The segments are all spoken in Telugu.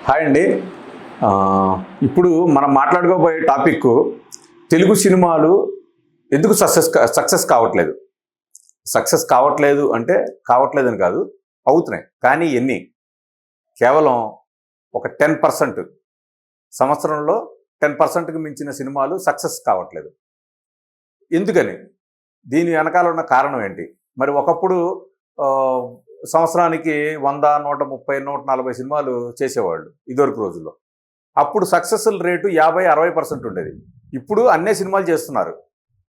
హాయ్ అండి. ఆ, ఇప్పుడు మనం మాట్లాడుకోబోయే టాపిక్ తెలుగు సినిమాలు ఎందుకు సక్సెస్ కావట్లేదు. సక్సెస్ కావట్లేదు అంటే కావట్లేదని కాదు, అవుతున్నాయి కానీ ఎన్ని? కేవలం ఒక 10%, సంవత్సరంలో 10%కి మించిన సినిమాలు సక్సెస్ కావట్లేదు. ఎందుకని? దీని వెనకాల ఉన్న కారణం ఏంటి? మరి ఒకప్పుడు ఆ, సంవత్సరానికి 100, 130, 140 సినిమాలు చేసేవాళ్ళు ఇదివరకు రోజుల్లో. అప్పుడు సక్సెస్ రేటు 50-60% ఉండేది. ఇప్పుడు అన్నే సినిమాలు చేస్తున్నారు.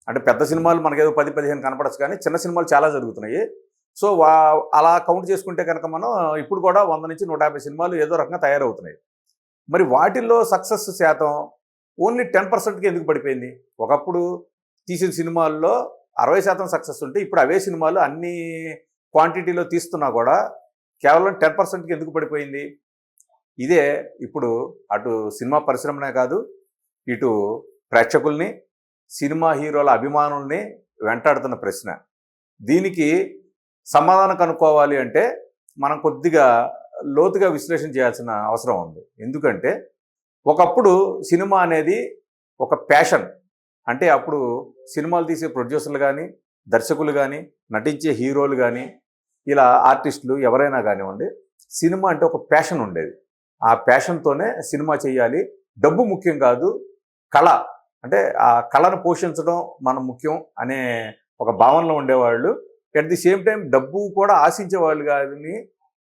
అంటే పెద్ద సినిమాలు మనకేదో 10-15 కనపడచ్చు, కానీ చిన్న సినిమాలు చాలా జరుగుతున్నాయి. సో అలా కౌంట్ చేసుకుంటే కనుక మనం ఇప్పుడు కూడా 100 నుంచి 150 సినిమాలు ఏదో రకంగా తయారవుతున్నాయి. మరి వాటిల్లో సక్సెస్ శాతం ఓన్లీ 10%కి ఎందుకు పడిపోయింది? ఒకప్పుడు తీసిన సినిమాల్లో 60% సక్సెస్ ఉంటే ఇప్పుడు అవే సినిమాలు అన్ని క్వాంటిటీలో తీస్తున్నా కూడా కేవలం 10%కి ఎందుకు పడిపోయింది? ఇదే ఇప్పుడు అటు సినిమా పరిశ్రమనే కాదు, ఇటు ప్రేక్షకుల్ని, సినిమా హీరోల అభిమానుల్ని వెంటాడుతున్న ప్రశ్న. దీనికి సమాధానం కనుక్కోవాలి అంటే మనం కొద్దిగా లోతుగా విశ్లేషణ చేయాల్సిన అవసరం ఉంది. ఎందుకంటే ఒకప్పుడు సినిమా అనేది ఒక ప్యాషన్. అంటే అప్పుడు సినిమాలు తీసే ప్రొడ్యూసర్లు కానీ, దర్శకులు కానీ, నటించే హీరోలు కానీ, ఇలా ఆర్టిస్టులు ఎవరైనా కానివ్వండి, సినిమా అంటే ఒక ప్యాషన్ ఉండేది. ఆ ప్యాషన్తోనే సినిమా చేయాలి, డబ్బు ముఖ్యం కాదు, కళ అంటే ఆ కళను పోషించడం మనం ముఖ్యం అనే ఒక భావనలో ఉండేవాళ్ళు. అట్ ది సేమ్ టైం డబ్బు కూడా ఆశించేవాళ్ళు కానీ,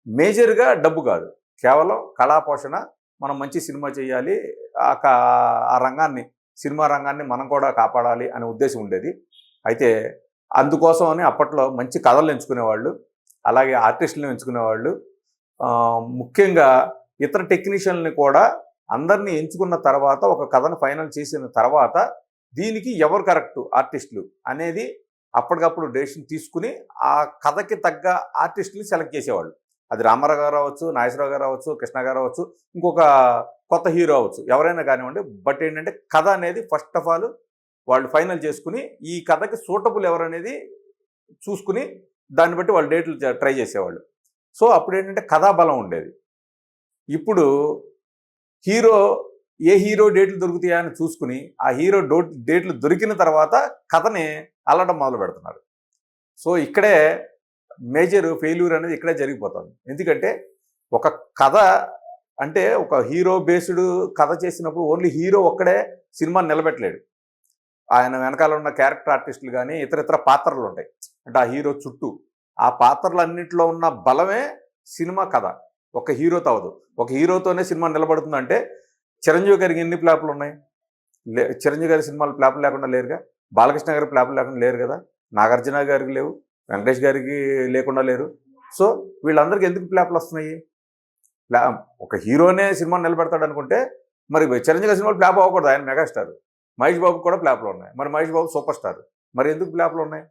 మేజర్గా డబ్బు కాదు, కేవలం కళా పోషణ. మనం మంచి సినిమా చేయాలి, ఆ రంగాన్ని, సినిమా రంగాన్ని మనం కూడా కాపాడాలి అనే ఉద్దేశం ఉండేది. అయితే అందుకోసం అని అప్పట్లో మంచి కథలు ఎంచుకునేవాళ్ళు, అలాగే ఆర్టిస్టులను ఎంచుకునేవాళ్ళు. ముఖ్యంగా ఇతర టెక్నీషియన్ని కూడా అందరినీ ఎంచుకున్న తర్వాత, ఒక కథను ఫైనల్ చేసిన తర్వాత దీనికి ఎవరు కరెక్టు ఆర్టిస్టులు అనేది అప్పటికప్పుడు డెసిషన్ తీసుకుని ఆ కథకి తగ్గ ఆర్టిస్టుని సెలెక్ట్ చేసేవాళ్ళు. అది రామారావు గారు అవ్వచ్చు, నాగేశ్వరరావు గారు అవ్వచ్చు, కృష్ణ గారు అవ్వచ్చు, ఇంకొక కొత్త హీరో అవ్వచ్చు, ఎవరైనా కానివ్వండి. బట్ ఏంటంటే కథ అనేది ఫస్ట్ ఆఫ్ ఆల్ వాళ్ళు ఫైనల్ చేసుకుని ఈ కథకి సూటబుల్ ఎవరనేది చూసుకుని దాన్ని బట్టి వాళ్ళు డేట్లు ట్రై చేసేవాళ్ళు. సో అప్పుడు ఏంటంటే కథాబలం ఉండేది. ఇప్పుడు ఏ హీరో డేట్లు దొరుకుతాయా అని చూసుకుని ఆ హీరో డేట్లు దొరికిన తర్వాత కథని అల్లడం మొదలు పెడుతున్నారు. సో ఇక్కడే మేజర్ ఫెయిల్యూర్ అనేది ఇక్కడే జరిగిపోతుంది. ఎందుకంటే ఒక కథ అంటే ఒక హీరో బేస్డ్ కథ చేసినప్పుడు ఓన్లీ హీరో ఒక్కడే సినిమాని నిలబెట్టలేడు. ఆయన వెనకాల ఉన్న క్యారెక్టర్ ఆర్టిస్టులు కానీ ఇతర పాత్రలు ఉంటాయి. అంటే ఆ హీరో చుట్టూ ఆ పాత్రలన్నింటిలో ఉన్న బలమే సినిమా కథ. ఒక హీరోతో అవదు. ఒక హీరోతోనే సినిమా నిలబడుతుందంటే చిరంజీవి గారికి ఎన్ని ప్లాపులు ఉన్నాయి? చిరంజీవి గారి సినిమాలు ప్లాపులు లేకుండా లేరుగా. బాలకృష్ణ గారి ప్లాపులు లేకుండా లేరు కదా. నాగార్జున గారికి లేవు, వెంకటేష్ గారికి లేకుండా లేరు. సో వీళ్ళందరికీ ఎందుకు ప్లాపులు వస్తున్నాయి? ఒక హీరోనే సినిమా నిలబెడతాడు అనుకుంటే మరి చిరంజీవి గారి సినిమాలు ప్లాప్ అవ్వకూడదు. ఆయన మెగాస్టార్. మహేష్ బాబుకి కూడా ప్లాపులు ఉన్నాయి. మరి మహేష్ బాబు సూపర్ స్టార్, మరి ఎందుకు ప్లాపులు ఉన్నాయి?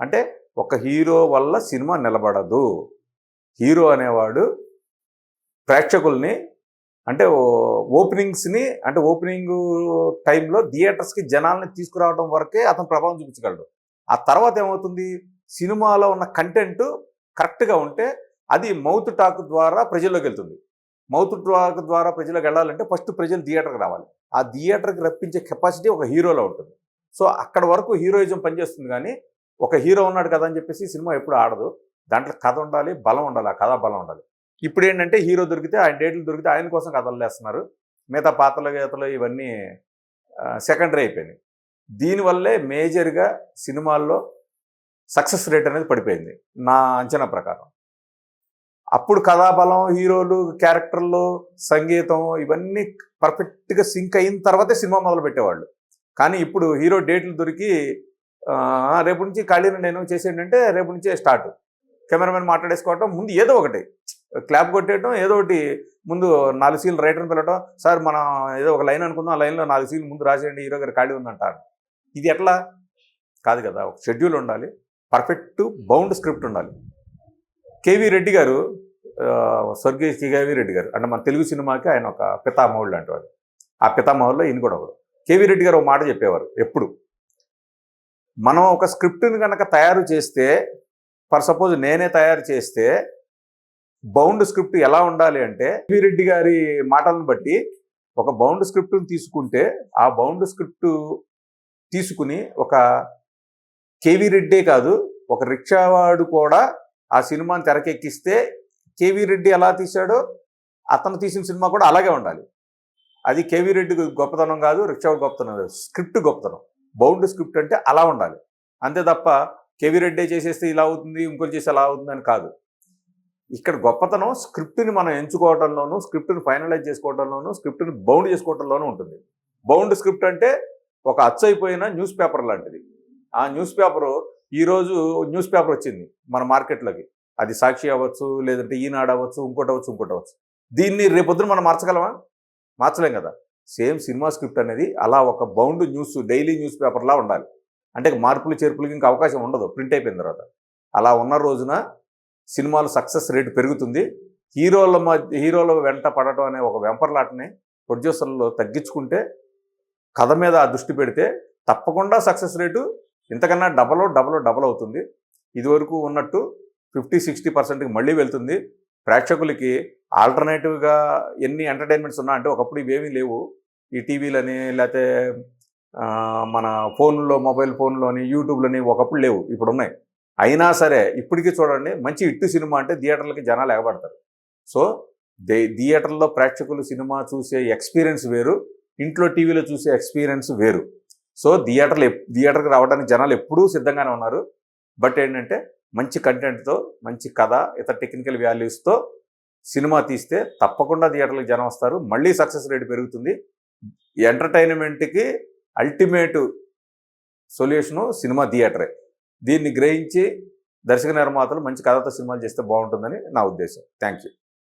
అంటే ఒక హీరో వల్ల సినిమా నిలబడదు. హీరో అనేవాడు ప్రేక్షకుల్ని అంటే ఓపెనింగ్స్ని, అంటే ఓపెనింగ్ టైంలో థియేటర్స్కి జనాల్ని తీసుకురావడం వరకే అతను ప్రభావం చూపించగలడు. ఆ తర్వాత ఏమవుతుంది? సినిమాలో ఉన్న కంటెంట్ కరెక్ట్గా ఉంటే అది మౌత్ టాక్ ద్వారా ప్రజల్లోకి వెళ్తుంది. మౌత్ టాక్ ద్వారా ప్రజలకు వెళ్ళాలంటే ఫస్ట్ ప్రజలు థియేటర్కి రావాలి. ఆ థియేటర్కి రప్పించే కెపాసిటీ ఒక హీరోలో ఉంటుంది. సో అక్కడ వరకు హీరోయిజం పనిచేస్తుంది. కానీ ఒక హీరో ఉన్నాడు కదా అని చెప్పేసి సినిమా ఎప్పుడు ఆడదు. దాంట్లో కథ ఉండాలి, బలం ఉండాలి, ఆ కథ బలం ఉండాలి. ఇప్పుడు ఏంటంటే హీరో దొరికితే, ఆయన డేట్లు దొరికితే ఆయన కోసం కథలు వేస్తున్నారు. మిగతా పాత్రలు గీతలు ఇవన్నీ సెకండరీ అయిపోయినాయి. దీనివల్లే మేజర్గా సినిమాల్లో సక్సెస్ రేట్ అనేది పడిపోయింది నా అంచనా ప్రకారం. అప్పుడు కథాబలం, హీరోలు, క్యారెక్టర్లు, సంగీతం ఇవన్నీ పర్ఫెక్ట్గా సింక్ అయిన తర్వాతే సినిమా మొదలు పెట్టేవాళ్ళు. కానీ ఇప్పుడు హీరో డేట్లు దొరికి రేపు నుంచి ఖాళీని నేను చేసేటంటే రేపు నుంచే స్టార్ట్. కెమెరామెన్ మాట్లాడేసుకోవటం, ముందు ఏదో ఒకటి క్లాప్ కొట్టేయటం, ఏదో ఒకటి ముందు 4 సీన్లు రైటర్ని పిలవటం. సార్ మనం ఏదో ఒక లైన్ అనుకుందాం, ఆ లైన్లో 4 సీన్లు ముందు రాసేయండి, హీరో గారు ఖాళీ ఉందంటారు. ఇది ఎట్లా? కాదు కదా. ఒక షెడ్యూల్ ఉండాలి, పర్ఫెక్ట్ బౌండ్ స్క్రిప్ట్ ఉండాలి. కేవీ రెడ్డి గారు, స్వర్గీయ కేవీ రెడ్డి గారు అంటే మన తెలుగు సినిమాకి ఆయన ఒక పితామహుడు లాంటి వాడు. ఆ పితామహుల్లో ఈయన కూడా ఒకడు. కేవీ రెడ్డి గారు ఒక మాట చెప్పేవారు ఎప్పుడు, మనం ఒక స్క్రిప్ట్ని కనుక తయారు చేస్తే, ఫర్ సపోజ్ నేనే తయారు చేస్తే బౌండ్ స్క్రిప్ట్ ఎలా ఉండాలి అంటే కేవీ రెడ్డి గారి మాటలను బట్టి ఒక బౌండ్ స్క్రిప్ట్ని తీసుకుంటే ఆ బౌండ్ స్క్రిప్ట్ తీసుకుని ఒక కేవీ రెడ్డే కాదు ఒక రిక్షావాడు కూడా ఆ సినిమాని తెరకెక్కిస్తే కేవీ రెడ్డి ఎలా తీశాడో అతను తీసిన సినిమా కూడా అలాగే ఉండాలి. అది కేవీ రెడ్డి గొప్పతనం కాదు, రిక్షావాడు గొప్పతనం కాదు, స్క్రిప్ట్ గొప్పతనం. బౌండ్ స్క్రిప్ట్ అంటే అలా ఉండాలి. అంతే తప్ప కేవీ రెడ్డి చేసేస్తే ఇలా అవుతుంది, ఇంకోటి చేస్తే అలా అవుతుంది అని కాదు. ఇక్కడ గొప్పతనం స్క్రిప్ట్ని మనం ఎంచుకోవడంలోనూ, స్క్రిప్ట్ని ఫైనలైజ్ చేసుకోవడంలోనూ, స్క్రిప్ట్ని బౌండ్ చేసుకోవడంలోనూ ఉంటుంది. బౌండ్ స్క్రిప్ట్ అంటే ఒక అచ్చయిపోయిన న్యూస్ పేపర్ లాంటిది. ఆ న్యూస్ పేపరు ఈరోజు న్యూస్ పేపర్ వచ్చింది మన మార్కెట్లోకి, అది సాక్షి అవ్వచ్చు, లేదంటే ఈనాడు అవ్వచ్చు, ఇంకోటి అవ్వచ్చు. దీన్ని రేపొద్దున మనం మార్చగలమా? మార్చలేం కదా. సేమ్ సినిమా స్క్రిప్ట్ అనేది అలా ఒక బౌండ్ న్యూస్, డైలీ న్యూస్ పేపర్లా ఉండాలి. అంటే మార్పులు చేర్పులకి ఇంకా అవకాశం ఉండదు ప్రింట్ అయిపోయిన తర్వాత. అలా ఉన్న రోజున సినిమాల సక్సెస్ రేటు పెరుగుతుంది. హీరోల వెంట పడటం అనే ఒక వెంపర్లాటని ప్రొడ్యూసర్లు తగ్గించుకుంటే, కథ మీద ఆ దృష్టి పెడితే తప్పకుండా సక్సెస్ రేటు ఇంతకన్నా డబల్ అవుతుంది. ఇదివరకు ఉన్నట్టు 50-60%కి మళ్ళీ వెళ్తుంది. ప్రేక్షకులకి ఆల్టర్నేటివ్గా ఎన్ని ఎంటర్టైన్మెంట్స్ ఉన్నా, అంటే ఒకప్పుడు ఇవేమీ లేవు, ఈ టీవీలని లేకపోతే మన ఫోన్లో, మొబైల్ ఫోన్లోని, యూట్యూబ్లని ఒకప్పుడు లేవు, ఇప్పుడు ఉన్నాయి. అయినా సరే ఇప్పటికీ చూడండి, మంచి హిట్ సినిమా అంటే థియేటర్లకి జనాలు ఎగబడతారు. సో థియేటర్లో ప్రేక్షకులు సినిమా చూసే ఎక్స్పీరియన్స్ వేరు, ఇంట్లో టీవీలో చూసే ఎక్స్పీరియన్స్ వేరు. సో థియేటర్కి రావడానికి జనాలు ఎప్పుడూ సిద్ధంగానే ఉన్నారు. బట్ ఏంటంటే మంచి కంటెంట్తో, మంచి కథ, ఇతర టెక్నికల్ వాల్యూస్తో సినిమా తీస్తే తప్పకుండా థియేటర్లకు జనం వస్తారు. మళ్ళీ సక్సెస్ రేట్ పెరుగుతుంది. ఎంటర్టైన్మెంట్కి అల్టిమేట్ సొల్యూషను సినిమా థియేటరే. దీన్ని గ్రహించి దర్శక నిర్మాతలు మంచి కథతో సినిమాలు చేస్తే బాగుంటుందని నా ఉద్దేశం. Thank you.